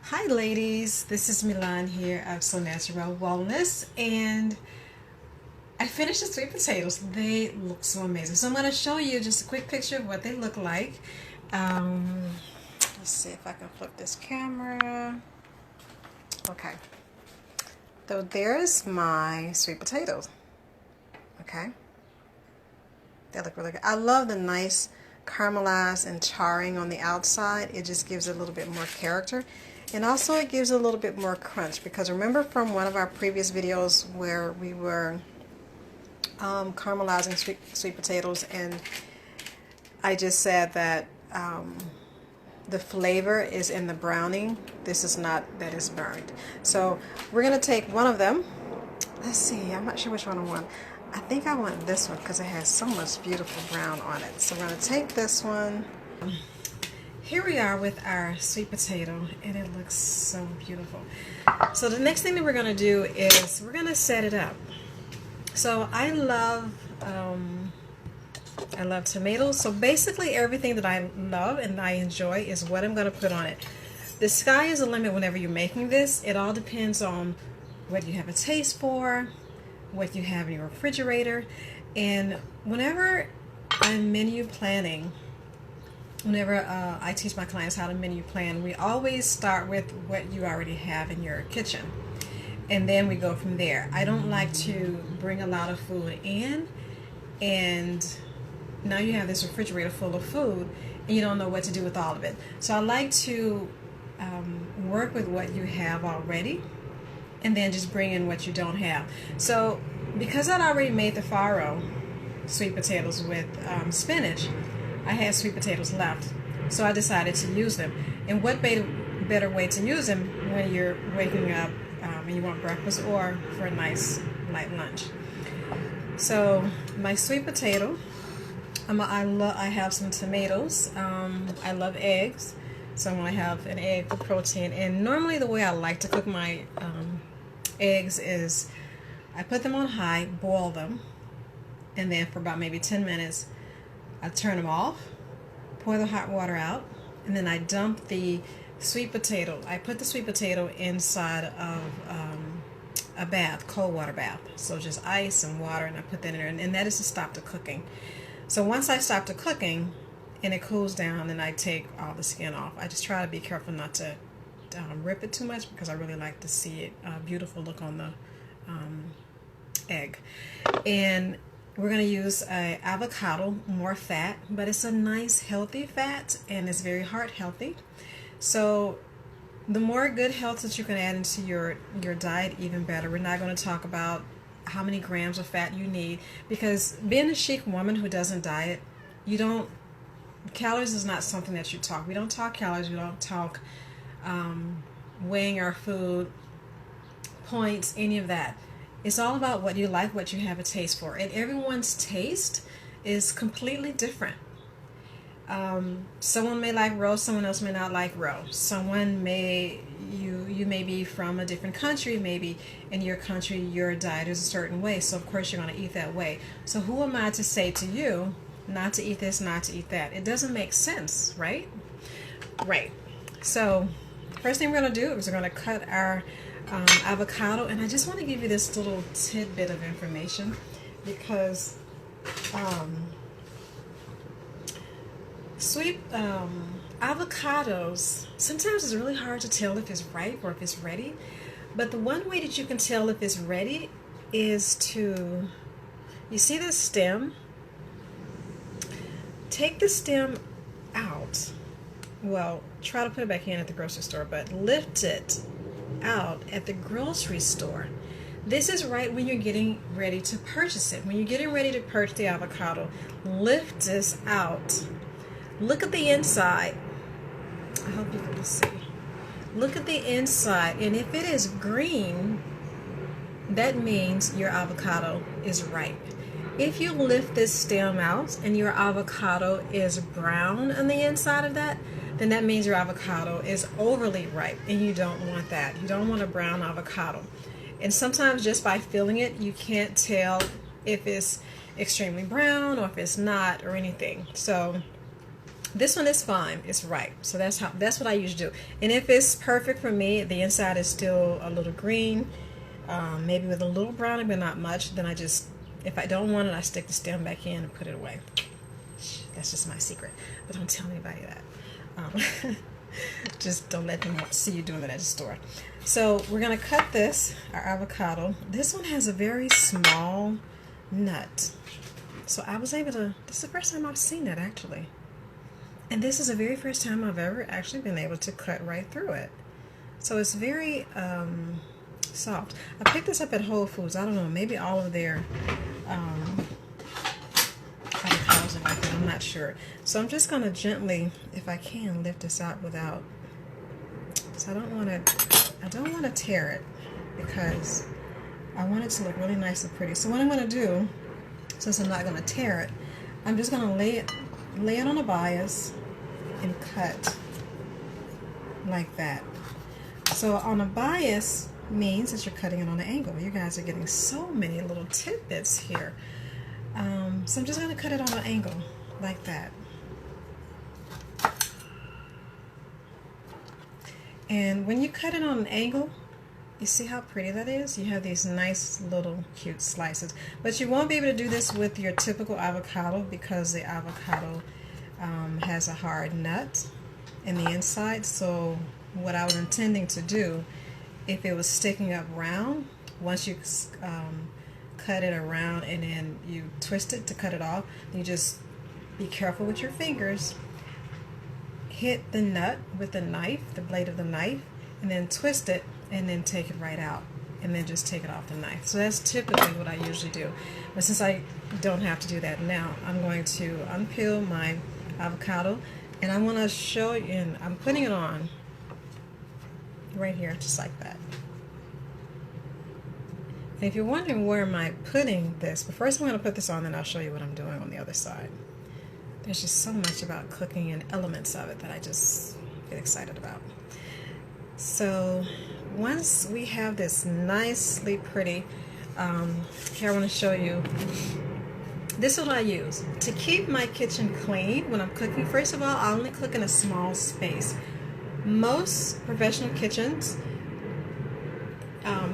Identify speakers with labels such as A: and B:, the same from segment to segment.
A: Hi ladies, this is Milan here of So Natural Wellness, and I finished the sweet potatoes. They look so amazing. So I'm going to show you just a quick picture of what they look like. Um, let's see if I can flip this camera. Okay, so there's my sweet potatoes. Okay, they look really good. I love the nice caramelized and charring on the outside. It just gives it a little bit more character. And also it gives a little bit more crunch, because remember from one of our previous videos where we were caramelizing sweet potatoes, and I just said that the flavor is in the browning. This is not that it's burned. So we're going to take one of them. Let's see, I'm not sure which one I want. I think I want this one because it has so much beautiful brown on it. So we're going to take this one. Here we are with our sweet potato, and it looks so beautiful. So the next thing that we're going to do is we're going to set it up. So I love tomatoes. So basically everything that I love and I enjoy is what I'm going to put on it. The sky is the limit whenever you're making this. It all depends on what you have a taste for, what you have in your refrigerator. And whenever I'm menu planning, whenever I teach my clients how to menu plan, we always start with what you already have in your kitchen, and then we go from there. I don't like to bring a lot of food in, and now you have this refrigerator full of food and you don't know what to do with all of it. So I like to work with what you have already and then just bring in what you don't have. So because I'd already made the farro sweet potatoes with spinach, I had sweet potatoes left, so I decided to use them. And what better way to use them when you're waking up and you want breakfast or for a nice light lunch. So my sweet potato, I have some tomatoes. I love eggs, so I'm going to have an egg for protein. And normally the way I like to cook my eggs is I put them on high, boil them, and then for about maybe 10 minutes I turn them off, pour the hot water out, and then I dump the sweet potato. I put the sweet potato inside of a bath, cold water bath. So just ice and water, and I put that in there, and that is to stop the cooking. So once I stop the cooking and it cools down, then I take all the skin off. I just try to be careful not to rip it too much, because I really like to see it beautiful look on the egg. And we're going to use a avocado, more fat, but it's a nice healthy fat, and it's very heart healthy. So the more good health that you can add into your diet, even better. We're not going to talk about how many grams of fat you need, because being a chic woman who doesn't diet, calories is not something that you talk. We don't talk calories. We don't talk weighing our food, points, any of that. It's all about what you like, what you have a taste for, and everyone's taste is completely different. Someone may like roast, someone else may not like roast. Someone may you may be from a different country. Maybe in your country your diet is a certain way, so of course you're going to eat that way. So who am I to say to you not to eat this, not to eat that? It doesn't make sense, right? Right. So first thing we're going to do is we're going to cut our avocado, and I just want to give you this little tidbit of information, because sweet avocados, sometimes it's really hard to tell if it's ripe or if it's ready, but the one way that you can tell if it's ready is to, you see this stem? Take the stem out. Well, try to put it back in at the grocery store, but lift it out at the grocery store. This is right when you're getting ready to purchase it. When you're getting ready to purchase the avocado, lift this out. Look at the inside. I hope you can see. Look at the inside, and if it is green, that means your avocado is ripe. If you lift this stem out and your avocado is brown on the inside of that, then that means your avocado is overly ripe, and you don't want that. You don't want a brown avocado. And sometimes just by feeling it, you can't tell if it's extremely brown or if it's not or anything. So This one is fine. It's right. So that's what I usually do. And if it's perfect for me, the inside is still a little green, maybe with a little browning, but not much. Then I just, if I don't want it, I stick the stem back in and put it away. That's just my secret. But don't tell anybody that. Just don't let them see you doing it at the store. So we're gonna cut this, our avocado. This one has a very small nut. So I was able to, this is the first time I've seen that actually. And this is the very first time I've ever actually been able to cut right through it. So it's very soft. I picked this up at Whole Foods. I don't know, maybe all of their avocados are like that. I'm not sure. So I'm just going to gently, if I can, lift this out without, so I don't want to tear it because I want it to look really nice and pretty. So what I'm going to do, since I'm not going to tear it, I'm just going to lay it on a bias and cut like that. So on a bias means that you're cutting it on an angle. You guys are getting so many little tidbits here. So I'm just going to cut it on an angle like that. And when you cut it on an angle, you see how pretty that is? You have these nice little cute slices. But you won't be able to do this with your typical avocado because the avocado has a hard nut in the inside. So what I was intending to do, if it was sticking up round, once you cut it around and then you twist it to cut it off, you just be careful with your fingers. Hit the nut with the knife, the blade of the knife, and then twist it and then take it right out and then just take it off the knife. So that's typically what I usually do. But since I don't have to do that now, I'm going to unpeel my avocado and I want to show you, and I'm putting it on right here just like that. And if you're wondering where am I putting this, but first I'm going to put this on, then I'll show you what I'm doing on the other side. There's just so much about cooking and elements of it that I just get excited about. So once we have this nicely pretty, here I want to show you, this is what I use to keep my kitchen clean when I'm cooking. First of all, I only cook in a small space. Most professional kitchens,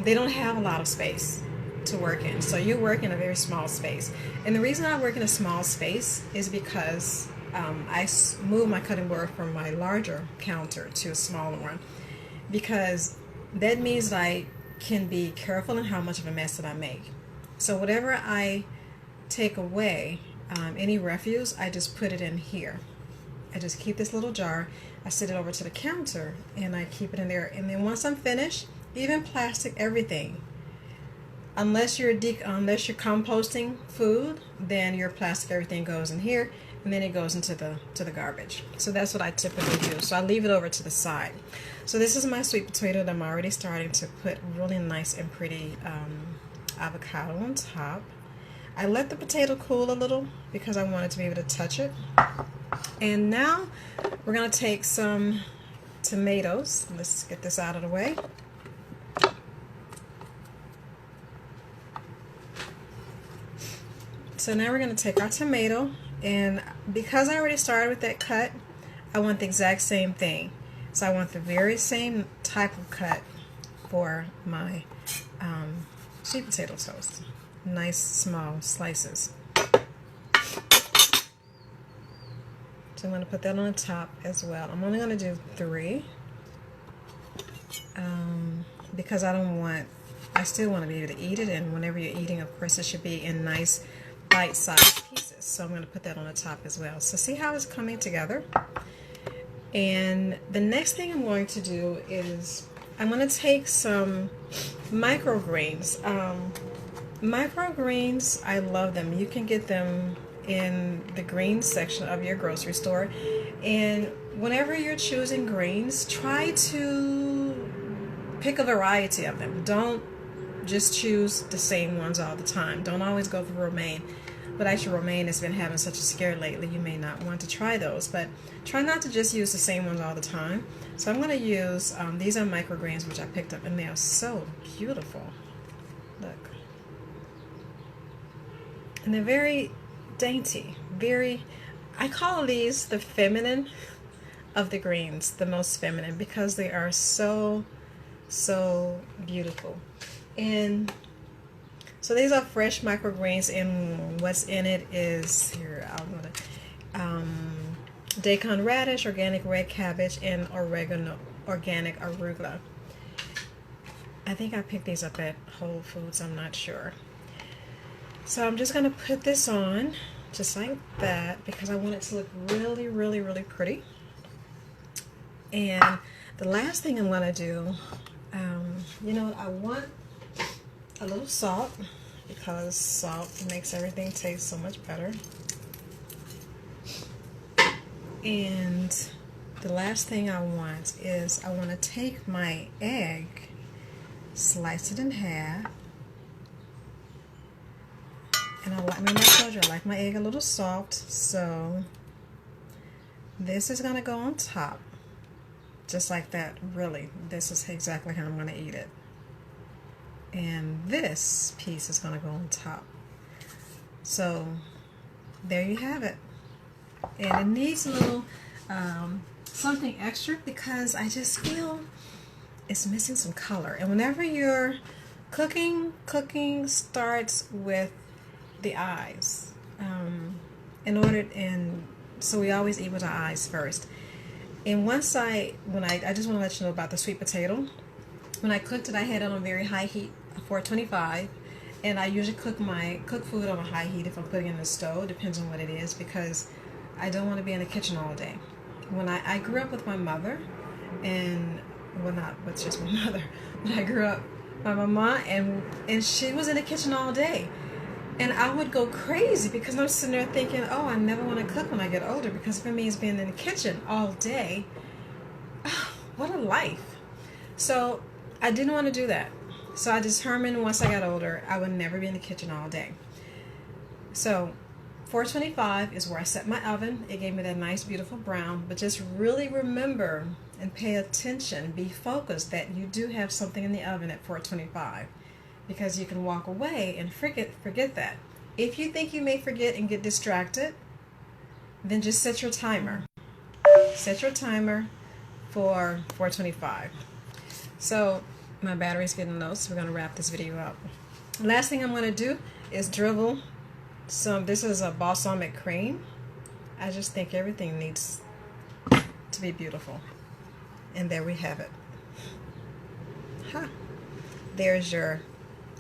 A: they don't have a lot of space to work in, so you work in a very small space. And the reason I work in a small space is because I moved my cutting board from my larger counter to a smaller one, because that means that I can be careful in how much of a mess that I make. So whatever I take away, any refuse, I just put it in here. I just keep this little jar, I set it over to the counter and I keep it in there. And then once I'm finished, even plastic, everything, unless you're composting food, then your plastic everything goes in here and then it goes into the garbage. So that's what I typically do. So I leave it over to the side. So this is my sweet potato that I'm already starting to put really nice and pretty avocado on top. I let the potato cool a little because I wanted to be able to touch it. And now we're going to take some tomatoes. Let's get this out of the way. So now we're going to take our tomato, and because I already started with that cut, I want the exact same thing. So I want the very same type of cut for my sweet potato toast. Nice small slices. So I'm going to put that on the top as well. I'm only going to do 3 because I still want to be able to eat it, and whenever you're eating, of course, it should be in nice bite-sized pieces. So I'm going to put that on the top as well. So see how it's coming together? And the next thing I'm going to do is I'm going to take some microgreens. Microgreens, I love them. You can get them in the greens section of your grocery store. And whenever you're choosing greens, try to pick a variety of them. Don't just choose the same ones all the time. Don't always go for romaine. But actually, romaine has been having such a scare lately, you may not want to try those. But try not to just use the same ones all the time. So I'm going to use, these are microgreens, which I picked up, and they are so beautiful. Look. And they're very dainty, very I call these the feminine of the greens, the most feminine, because they are so beautiful. And so these are fresh microgreens, and what's in it is here. I'm gonna daikon radish, organic red cabbage, and oregano, organic arugula. I think I picked these up at Whole Foods. I'm not sure. So I'm just gonna put this on just like that because I want it to look really pretty. And the last thing I'm gonna do, you know what, I want a little salt because salt makes everything taste so much better. And the last thing I want is I want to take my egg, slice it in half, and remember I told you I like my egg a little soft, so this is going to go on top. Just like that, really. This is exactly how I'm going to eat it. And this piece is going to go on top. So, there you have it. And it needs a little something extra because I just feel it's missing some color. And whenever you're cooking starts with the eyes. So we always eat with our eyes first. And once I just want to let you know about the sweet potato. When I cooked it, I had it on very high heat, 425, and I usually cook food on a high heat if I'm putting it in the stove. Depends on what it is because I don't want to be in the kitchen all day. When I grew up with my mother, and well, not with just my mother, but I grew up with my mama, and she was in the kitchen all day. And I would go crazy because I'm sitting there thinking, oh, I never want to cook when I get older because for me it's being in the kitchen all day. Oh, what a life. So I didn't want to do that. So I determined once I got older, I would never be in the kitchen all day. So 425 is where I set my oven. It gave me that nice, beautiful brown. But just really remember and pay attention, be focused that you do have something in the oven at 425. Because you can walk away and forget that. If you think you may forget and get distracted, then just set your timer. Set your timer for 425. So my battery's getting low, so we're going to wrap this video up. Last thing I'm going to do is dribble some, this is a balsamic cream. I just think everything needs to be beautiful. And there we have it. There's your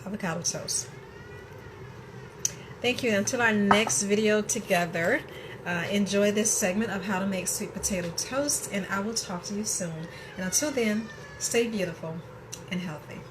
A: avocado toast. Thank you. Until our next video together, enjoy this segment of how to make sweet potato toast, and I will talk to you soon. And until then, stay beautiful and healthy.